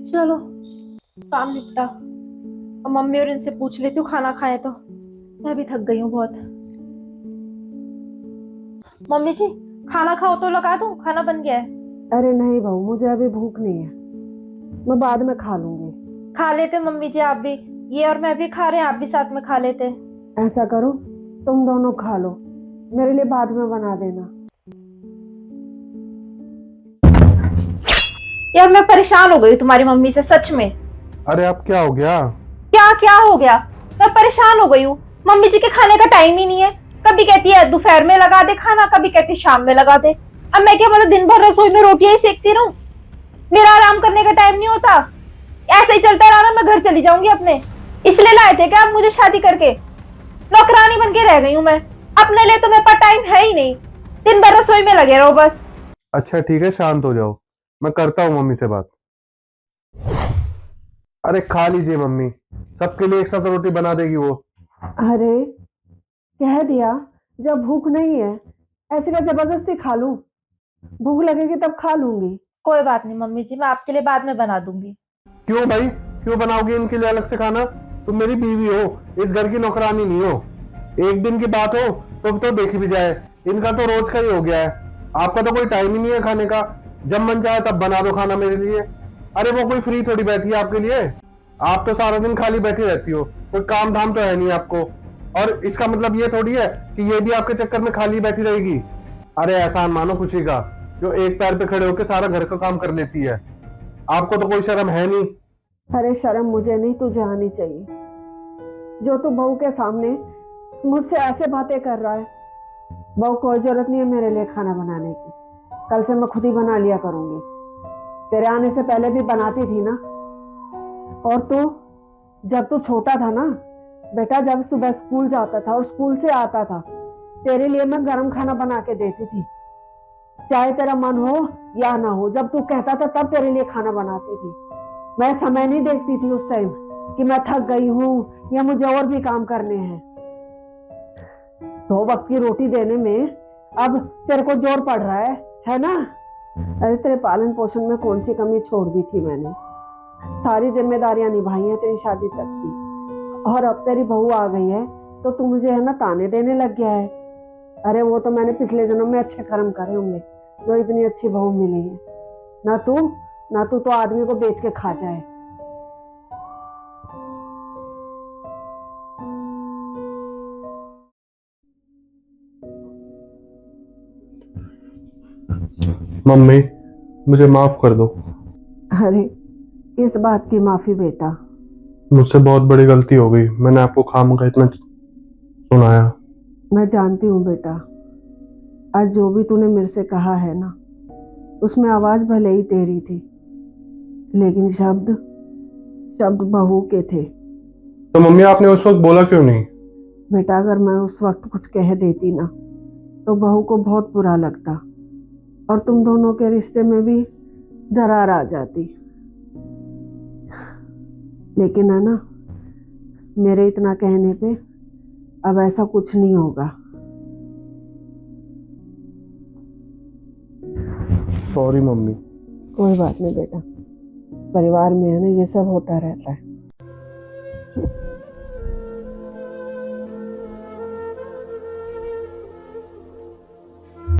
चलो, काम निपटा। अब मम्मी और इनसे पूछ लेती हूँ खाना खाए तो। मैं भी थक गई हूँ बहुत। मम्मी जी, खाना खाओ तो लगा दूं, खाना बन गया है। अरे नहीं बहू, मुझे अभी भूख नहीं है। मैं बाद में खा लूंगी। खा लेते मम्मी जी आप भी। ये और मैं भी खा रहे हैं, आप भी साथ में खा लेते। ऐसा करो, तुम दोनों खा लो, मेरे लिए बाद में बना देना। यार मैं परेशान हो गई तुम्हारी मम्मी से सच में। अरे अब क्या हो गया? क्या क्या हो गया? मैं परेशान हो गई हूँ। मम्मी जी के खाने का टाइम ही नहीं है। कभी कहती है दोपहर में लगा दे खाना, कभी कहती है शाम में लगा दे। अब मैं क्या मतलब दिन भर रसोई में रोटियां ही सेकती रहूं? मेरा आराम करने का टाइम नहीं होता। ऐसे ही चलता रहा ना, मैं घर चली जाऊंगी अपने। इसलिए लाए थे क्या आप मुझे शादी करके? नौकरानी बन के रह गई हूं मैं। अपने लिए तो मेरे पास टाइम है ही नहीं। दिन भर रसोई में लगे रहो बस। अच्छा ठीक है, शांत हो जाओ। मैं करता हूँ मम्मी से बात। अरे खा लीजिए मम्मी, सबके लिए एक साथ रोटी बना देगी वो। अरे, कह दिया जब भूख नहीं है, ऐसे का जबरदस्ती खा लूं? भूख लगेगी तब खा लूंगी। कोई बात नहीं मम्मी जी, मैं आपके लिए बाद में बना दूंगी। क्यों भाई, क्यों बनाओगी इनके लिए अलग से खाना? तुम मेरी बीवी हो, इस घर की नौकरानी नहीं हो। एक दिन की बात हो तो देखी भी जाए। इनका तो रोज का ही हो गया है। आपका तो कोई टाइम ही नहीं है खाने का। जब मन चाहे तब बना दो खाना मेरे लिए। अरे वो कोई फ्री थोड़ी बैठी है आपके लिए। आप तो सारा दिन खाली बैठी रहती हो, कोई काम धाम तो है नहीं आपको। और इसका मतलब ये थोड़ी है कि ये भी आपके चक्कर में खाली बैठी रहेगी। अरे एहसान मानो खुशी का, जो एक पैर पे खड़े होकर सारा घर का काम कर लेती है। आपको तो कोई शर्म है नहीं। अरे शर्म मुझे नहीं, तुझे आनी चाहिए। जो तू बहू के सामने मुझसे ऐसे बातें कर रहा है। बहू, कोई जरूरत नहीं है मेरे लिए खाना बनाने की। कल से मैं खुद ही बना लिया करूंगी। तेरे आने से पहले भी बनाती थी ना। और तू, जब तू छोटा था ना बेटा, जब सुबह स्कूल जाता था और स्कूल से आता था, तेरे लिए मैं गरम खाना बना के देती थी। चाहे तेरा मन हो या ना हो, जब तू कहता था तब तेरे लिए खाना बनाती थी। मैं समय नहीं देखती थी उस टाइम कि मैं थक गई हूँ या मुझे और भी काम करने हैं। 2 वक्त की रोटी देने में अब तेरे को जोर पड़ रहा है ना? अरे तेरे पालन पोषण में कौन सी कमी छोड़ दी थी मैंने? सारी जिम्मेदारियां निभाई हैं तेरी शादी तक की। और अब तेरी बहू आ गई है तो तू मुझे है ना ताने देने लग गया है। अरे वो तो मैंने पिछले जन्म में अच्छे कर्म करे होंगे जो इतनी अच्छी बहू मिली है। ना तू, ना तू तो आदमी को बेच के खा जाए। मम्मी, मुझे माफ कर दो। अरे, इस बात की माफी बेटा? मुझसे बहुत बड़ी गलती हो गई, मैंने आपको खामखा इतना सुनाया। मैं जानती हूँ बेटा, आज जो भी तूने मेरे से कहा है ना, उसमें आवाज भले ही तेरी थी, लेकिन शब्द शब्द बहू के थे। तो मम्मी आपने उस वक्त बोला क्यों नहीं? बेटा, अगर मैं उस वक्त कुछ कह देती ना तो बहू को बहुत बुरा लगता और तुम दोनों के रिश्ते में भी दरार आ जाती। लेकिन है ना, मेरे इतना कहने पे अब ऐसा कुछ नहीं होगा। Sorry mummy. कोई बात नहीं बेटा, परिवार में है ना ये सब होता रहता है।